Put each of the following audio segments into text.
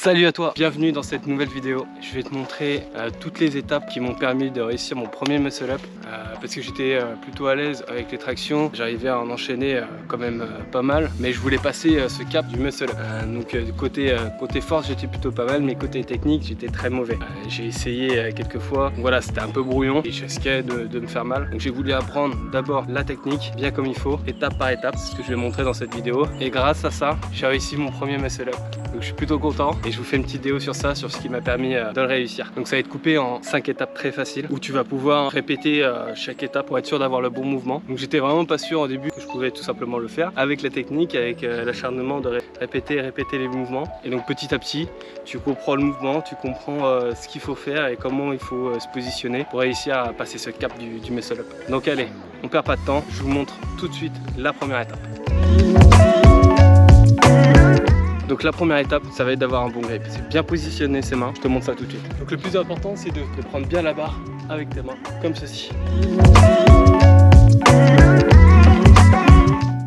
Salut à toi, bienvenue dans cette nouvelle vidéo. Je vais te montrer toutes les étapes qui m'ont permis de réussir mon premier muscle up parce que j'étais plutôt à l'aise avec les tractions, j'arrivais à en enchaîner quand même pas mal, mais je voulais passer ce cap du muscle up. Donc côté force j'étais plutôt pas mal, mais côté technique j'étais très mauvais. J'ai essayé quelques fois, voilà, c'était un peu brouillon et je risquais de me faire mal. Donc j'ai voulu apprendre d'abord la technique bien comme il faut, étape par étape, c'est ce que je vais montrer dans cette vidéo. Et grâce à ça, j'ai réussi mon premier muscle up. Donc je suis plutôt content. Et je vous fais une petite vidéo sur ça, sur ce qui m'a permis de le réussir. Donc ça va être coupé en 5 étapes très faciles où tu vas pouvoir répéter chaque étape pour être sûr d'avoir le bon mouvement. Donc j'étais vraiment pas sûr au début que je pouvais tout simplement le faire avec la technique, avec l'acharnement de répéter les mouvements. Et donc petit à petit, tu comprends le mouvement, tu comprends ce qu'il faut faire et comment il faut se positionner pour réussir à passer ce cap du muscle up. Donc allez, on perd pas de temps, je vous montre tout de suite la première étape. Donc la première étape, ça va être d'avoir un bon grip. C'est bien positionner ses mains, je te montre ça tout de suite. Donc le plus important, c'est de prendre bien la barre avec tes mains, comme ceci.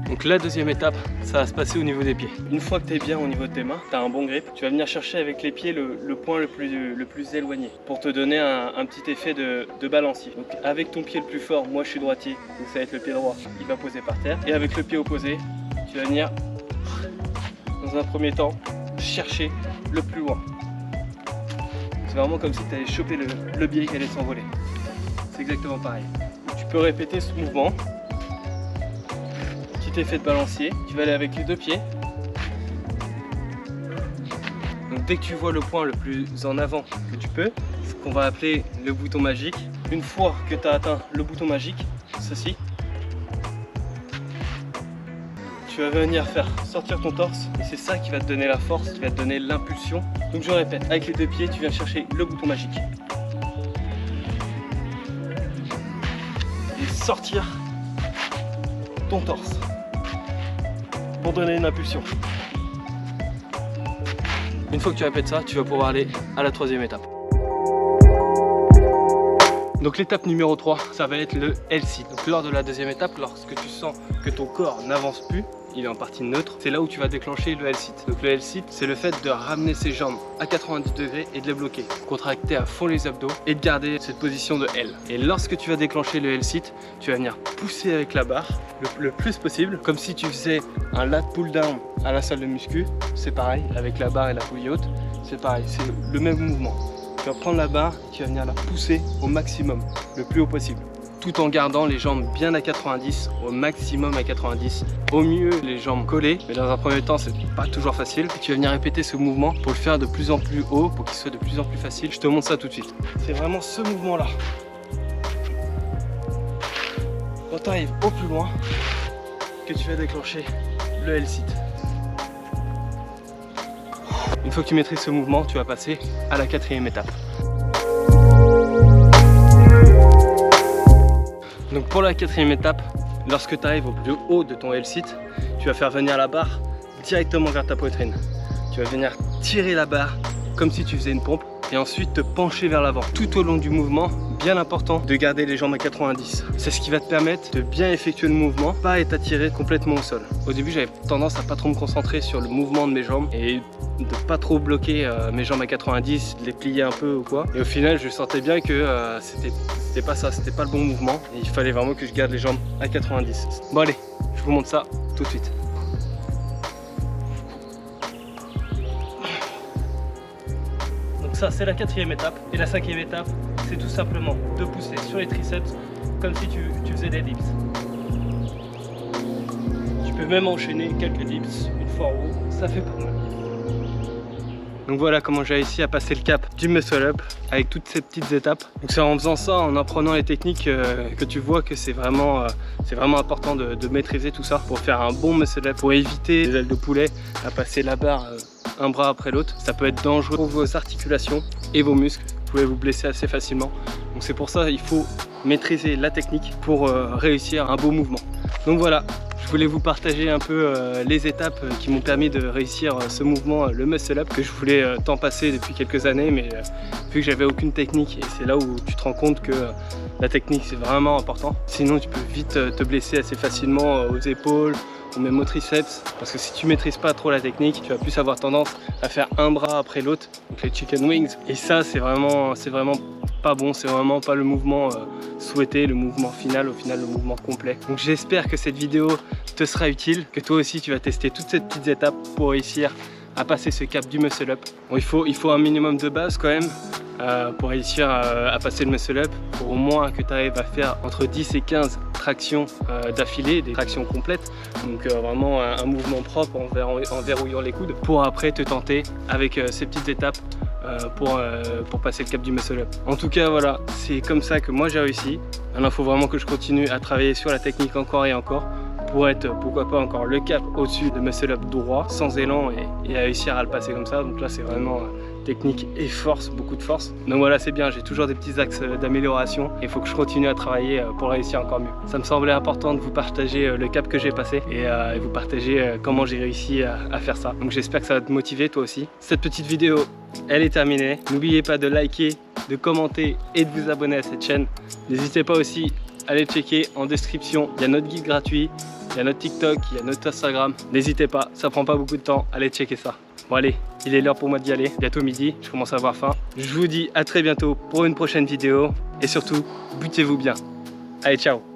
Donc la deuxième étape, ça va se passer au niveau des pieds. Une fois que tu es bien au niveau de tes mains, tu as un bon grip, tu vas venir chercher avec les pieds le point le plus éloigné pour te donner un petit effet de balancier. Donc avec ton pied le plus fort, moi je suis droitier, donc ça va être le pied droit, il va poser par terre. Et avec le pied opposé, tu vas venir dans un premier temps chercher le plus loin. C'est vraiment comme si tu allais choper le billet qui allait s'envoler. C'est exactement pareil. Tu peux répéter ce mouvement. Petit effet de balancier. Tu vas aller avec les deux pieds. Donc dès que tu vois le point le plus en avant que tu peux, ce qu'on va appeler le bouton magique. Une fois que tu as atteint le bouton magique, ceci, tu vas venir faire sortir ton torse et c'est ça qui va te donner la force, qui va te donner l'impulsion. Donc je répète, avec les deux pieds, tu viens chercher le bouton magique. Et sortir ton torse pour donner une impulsion. Une fois que tu répètes ça, tu vas pouvoir aller à la troisième étape. Donc l'étape numéro 3, ça va être le L-sit. Donc lors de la deuxième étape, lorsque tu sens que ton corps n'avance plus, il est en partie neutre, c'est là où tu vas déclencher le L-sit. Donc le L-sit, c'est le fait de ramener ses jambes à 90 degrés et de les bloquer, contracter à fond les abdos et de garder cette position de L. Et lorsque tu vas déclencher le L-sit, tu vas venir pousser avec la barre le plus possible, comme si tu faisais un lat pull down à la salle de muscu. C'est pareil, avec la barre et la poulie haute, c'est pareil, c'est le même mouvement. Tu vas prendre la barre, tu vas venir la pousser au maximum, le plus haut possible, tout en gardant les jambes bien à 90, au maximum à 90, au mieux les jambes collées, mais dans un premier temps c'est pas toujours facile. Et tu vas venir répéter ce mouvement pour le faire de plus en plus haut, pour qu'il soit de plus en plus facile. Je te montre ça tout de suite. C'est vraiment ce mouvement là. Quand tu arrives au plus loin, que tu vas déclencher le L-sit. Une fois que tu maîtrises ce mouvement, tu vas passer à la quatrième étape. Donc pour la quatrième étape, lorsque tu arrives au plus haut de ton L-sit, tu vas faire venir la barre directement vers ta poitrine. Tu vas venir tirer la barre comme si tu faisais une pompe et ensuite te pencher vers l'avant. Tout au long du mouvement, bien important de garder les jambes à 90. C'est ce qui va te permettre de bien effectuer le mouvement, pas être attiré complètement au sol. Au début, j'avais tendance à pas trop me concentrer sur le mouvement de mes jambes et de pas trop bloquer mes jambes à 90, de les plier un peu ou quoi. Et au final, je sentais bien que c'était pas ça, c'était pas le bon mouvement. Et il fallait vraiment que je garde les jambes à 90. Bon allez, je vous montre ça tout de suite. Donc ça, c'est la quatrième étape. Et la cinquième étape, c'est tout simplement de pousser sur les triceps comme si tu faisais des dips. Tu peux même enchaîner quelques dips une fois en haut, ça fait pas mal. Donc voilà comment j'ai réussi à passer le cap du muscle up avec toutes ces petites étapes. Donc c'est en faisant ça, en apprenant les techniques que tu vois que c'est vraiment important de maîtriser tout ça pour faire un bon muscle up, pour éviter les ailes de poulet à passer la barre un bras après l'autre. Ça peut être dangereux pour vos articulations et vos muscles. Vous pouvez vous blesser assez facilement. Donc c'est pour ça qu'il faut maîtriser la technique pour réussir un beau mouvement. Donc voilà. Je voulais vous partager un peu les étapes qui m'ont permis de réussir ce mouvement, le muscle up, que je voulais tant passer depuis quelques années, mais vu que j'avais aucune technique, et c'est là où tu te rends compte que la technique c'est vraiment important. Sinon tu peux vite te blesser assez facilement aux épaules, ou même au triceps, parce que si tu maîtrises pas trop la technique, tu vas plus avoir tendance à faire un bras après l'autre, donc les chicken wings, et ça c'est vraiment pas bon, c'est vraiment pas le mouvement souhaité, le mouvement final, au final le mouvement complet. Donc j'espère que cette vidéo te sera utile, que toi aussi tu vas tester toutes ces petites étapes pour réussir à passer ce cap du muscle up. Bon, il faut un minimum de base quand même pour réussir à passer le muscle up, pour au moins que tu arrives à faire entre 10 et 15 tractions d'affilée, des tractions complètes, donc vraiment un mouvement propre en verrouillant les coudes, pour après te tenter avec ces petites étapes pour passer le cap du muscle up. En tout cas voilà, c'est comme ça que moi j'ai réussi. Maintenant il faut vraiment que je continue à travailler sur la technique encore et encore, pour être pourquoi pas encore le cap au-dessus de muscle up droit, sans élan et réussir à le passer comme ça. Donc là c'est vraiment technique et force, beaucoup de force. Donc voilà, c'est bien, j'ai toujours des petits axes d'amélioration et il faut que je continue à travailler pour réussir encore mieux. Ça me semblait important de vous partager le cap que j'ai passé et vous partager comment j'ai réussi à faire ça. Donc j'espère que ça va te motiver toi aussi. Cette petite vidéo, elle est terminée. N'oubliez pas de liker, de commenter et de vous abonner à cette chaîne. N'hésitez pas aussi à aller checker en description, il y a notre guide gratuit, il y a notre TikTok, il y a notre Instagram. N'hésitez pas, ça prend pas beaucoup de temps, allez checker ça. Bon allez, il est l'heure pour moi d'y aller, bientôt midi, je commence à avoir faim. Je vous dis à très bientôt pour une prochaine vidéo et surtout, butez-vous bien. Allez, ciao!